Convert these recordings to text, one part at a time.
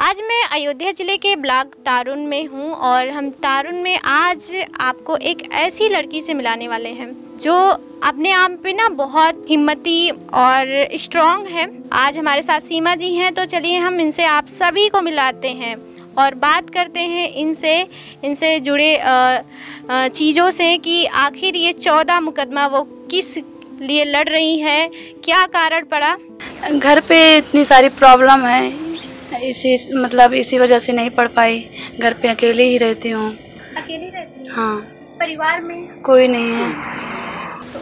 आज मैं अयोध्या ज़िले के ब्लॉक तारुन में हूँ और हम तारुन में आज आपको एक ऐसी लड़की से मिलाने वाले हैं जो अपने आप पे ना बहुत हिम्मती और स्ट्रॉन्ग है। आज हमारे साथ सीमा जी हैं, तो चलिए हम इनसे आप सभी को मिलाते हैं और बात करते हैं इनसे जुड़े चीज़ों से कि आखिर ये 14 मुकदमा वो किस लिए लड़ रही हैं, क्या कारण पड़ा। घर पे इतनी सारी प्रॉब्लम है, इसी वजह से नहीं पढ़ पाई। घर पे अकेले ही रहती हूँ। अकेली रहती हैं? हाँ। परिवार में कोई नहीं है। तो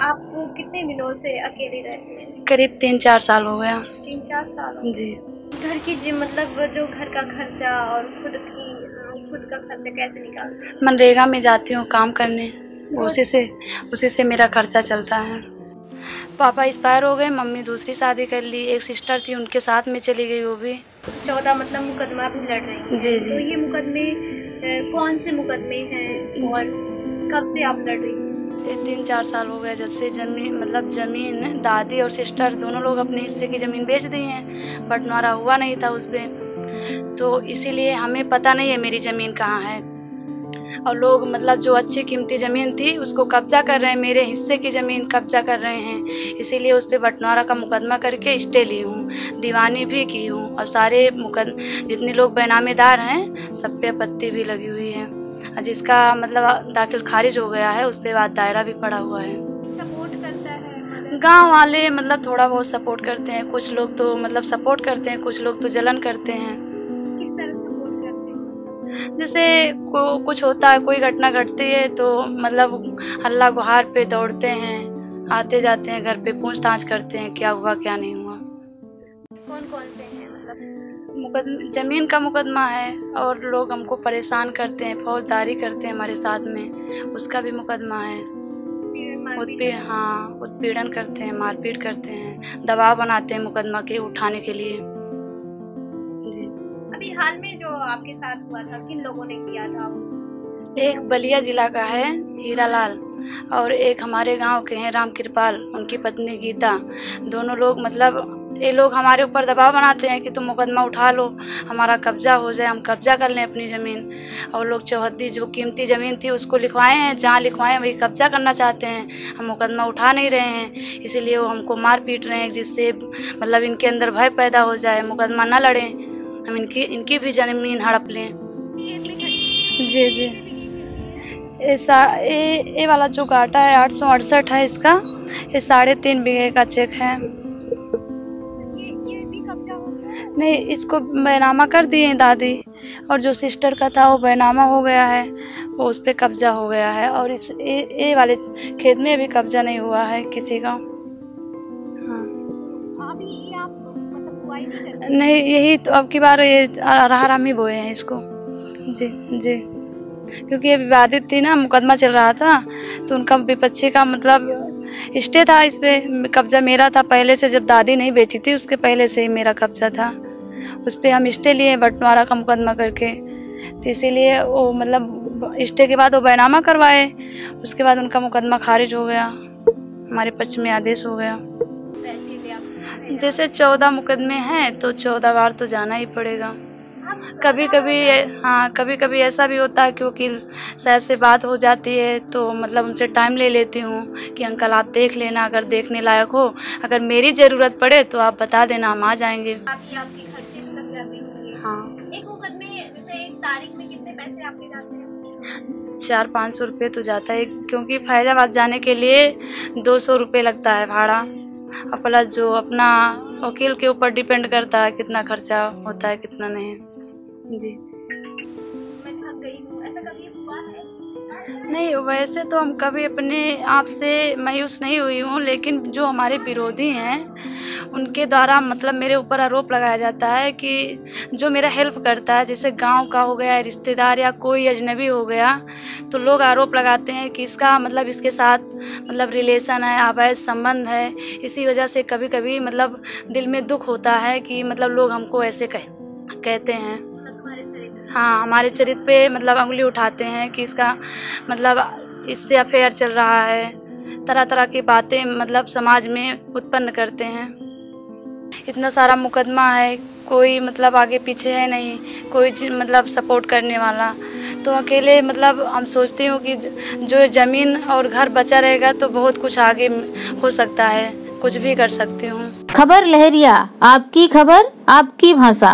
आपको कितने दिनों से अकेले रहती हैं? करीब 3-4 साल हो गया। 3-4 साल जी। घर की मतलब जो घर का खर्चा और खुद का खर्चा कैसे निकालते हैं? मनरेगा में जाती हूँ काम करने, उसी से मेरा खर्चा चलता है। पापा एक्सपायर हो गए, मम्मी दूसरी शादी कर ली, एक सिस्टर थी उनके साथ में चली गई, वो भी 14 मतलब मुकदमा भी लड़ रही हैं। जी जी। तो ये मुकदमे कौन से मुकदमे हैं और कब से आप लड़ रही हैं? ये 3-4 साल हो गए जब से जमीन दादी और सिस्टर दोनों लोग अपने हिस्से की ज़मीन बेच दी हैं। बंटवारा हुआ नहीं था उस पर, तो इसीलिए हमें पता नहीं है मेरी ज़मीन कहाँ है। और लोग जो अच्छी कीमती ज़मीन थी उसको कब्जा कर रहे हैं, मेरे हिस्से की ज़मीन कब्जा कर रहे हैं। इसीलिए उस पर बंटवारा का मुकदमा करके स्टे ली हूँ, दीवानी भी की हूँ और सारे जितने लोग बेनामेदार हैं सब पे आपत्ति भी लगी हुई है। जिसका दाखिल खारिज हो गया है उस पर बाद दायरा भी पड़ा हुआ है। सपोर्ट करता है गांव वाले थोड़ा बहुत सपोर्ट करते हैं, कुछ लोग तो सपोर्ट करते हैं, कुछ लोग तो जलन करते हैं। किस तरह सपोर्ट करते हैं? जैसे कुछ होता है, कोई घटना घटती है तो हल्ला गुहार पे दौड़ते हैं, आते जाते हैं, घर पे पूछताछ करते हैं क्या हुआ क्या नहीं हुआ। कौन से हैं जमीन का मुकदमा है और लोग हमको परेशान करते हैं, फौजदारी करते हैं हमारे साथ में, उसका भी मुकदमा है। उत्पीड़न करते हैं, मारपीट करते हैं, दबाव बनाते हैं मुकदमा के उठाने के लिए। जी। अभी हाल में जो आपके साथ हुआ था, किन लोगों ने किया था? एक बलिया जिला का है हीरालाल और एक हमारे गांव के हैं राम कृपाल, उनकी पत्नी गीता। दोनों लोग ये लोग हमारे ऊपर दबाव बनाते हैं कि तुम मुकदमा उठा लो, हमारा कब्जा हो जाए, हम कब्जा कर लें अपनी ज़मीन। और लोग चौहद्दी जो कीमती ज़मीन थी उसको लिखवाए हैं, जहाँ लिखवाए हैं वही कब्जा करना चाहते हैं। हम मुकदमा उठा नहीं रहे हैं, इसीलिए वो हमको मार पीट रहे हैं, जिससे इनके अंदर भय पैदा हो जाए, मुकदमा न लड़ें, हम इनकी भी ज़मीन हड़प लें। जी जी। ये वाला जो घाटा है 868 है इसका, ये 3.5 बीघे का चेक है। नहीं, इसको बैनामा कर दिए हैं दादी, और जो सिस्टर का था वो बैनामा हो गया है, वो उस पर कब्जा हो गया है। और ये वाले खेत में अभी कब्जा नहीं हुआ है किसी का। हाँ। अभी ये आप बुआई नहीं करते? नहीं, यही तो अब की बार ये आराम ही बोए हैं इसको। जी जी। क्योंकि ये विवादित थी ना, मुकदमा चल रहा था तो उनका विपक्षी का स्टे था, इस पे कब्जा मेरा था पहले से, जब दादी नहीं बेची थी उसके पहले से ही मेरा कब्जा था। उस पे हम स्टे लिए बंटवारा का मुकदमा करके, तो इसीलिए वो स्टे के बाद वो बैनामा करवाए, उसके बाद उनका मुकदमा खारिज हो गया, हमारे पक्ष में आदेश हो गया। जैसे 14 मुकदमे हैं तो 14 बार तो जाना ही पड़ेगा। कभी कभी ऐसा भी होता है कि वकील साहब से बात हो जाती है तो उनसे टाइम ले लेती हूँ कि अंकल आप देख लेना, अगर देखने लायक हो, अगर मेरी ज़रूरत पड़े तो आप बता देना, हम आ जाएंगे। आपकी खर्चे लग जाते होंगे। हाँ। एक मुकदमे जैसे एक तारीख में कितने पैसे आपके जाते हैं? 400-500 रुपये तो जाता है, क्योंकि फैजाबाद जाने के लिए 200 रुपये लगता है भाड़ा, और प्लस जो अपना वकील के ऊपर डिपेंड करता है कितना खर्चा होता है कितना नहीं। जी। मैं थक गई हूँ, ऐसा कभी हुआ है? नहीं, वैसे तो हम कभी अपने आप से मायूस नहीं हुई हूँ, लेकिन जो हमारे विरोधी हैं उनके द्वारा मेरे ऊपर आरोप लगाया जाता है कि जो मेरा हेल्प करता है, जैसे गांव का हो गया, रिश्तेदार या कोई अजनबी हो गया, तो लोग आरोप लगाते हैं कि इसका इसके साथ रिलेशन है, अवैध संबंध है। इसी वजह से कभी कभी दिल में दुख होता है कि लोग हमको ऐसे कहते हैं। हाँ, हमारे चरित्र पे उंगली उठाते हैं कि इसका इससे अफेयर चल रहा है, तरह तरह की बातें समाज में उत्पन्न करते हैं। इतना सारा मुकदमा है, कोई मतलब आगे पीछे है नहीं, कोई मतलब सपोर्ट करने वाला। तो अकेले मतलब हम सोचती हूँ कि जो ज़मीन और घर बचा रहेगा तो बहुत कुछ आगे हो सकता है, कुछ भी कर सकती हूँ। खबर लहरिया, आपकी खबर आपकी भाषा।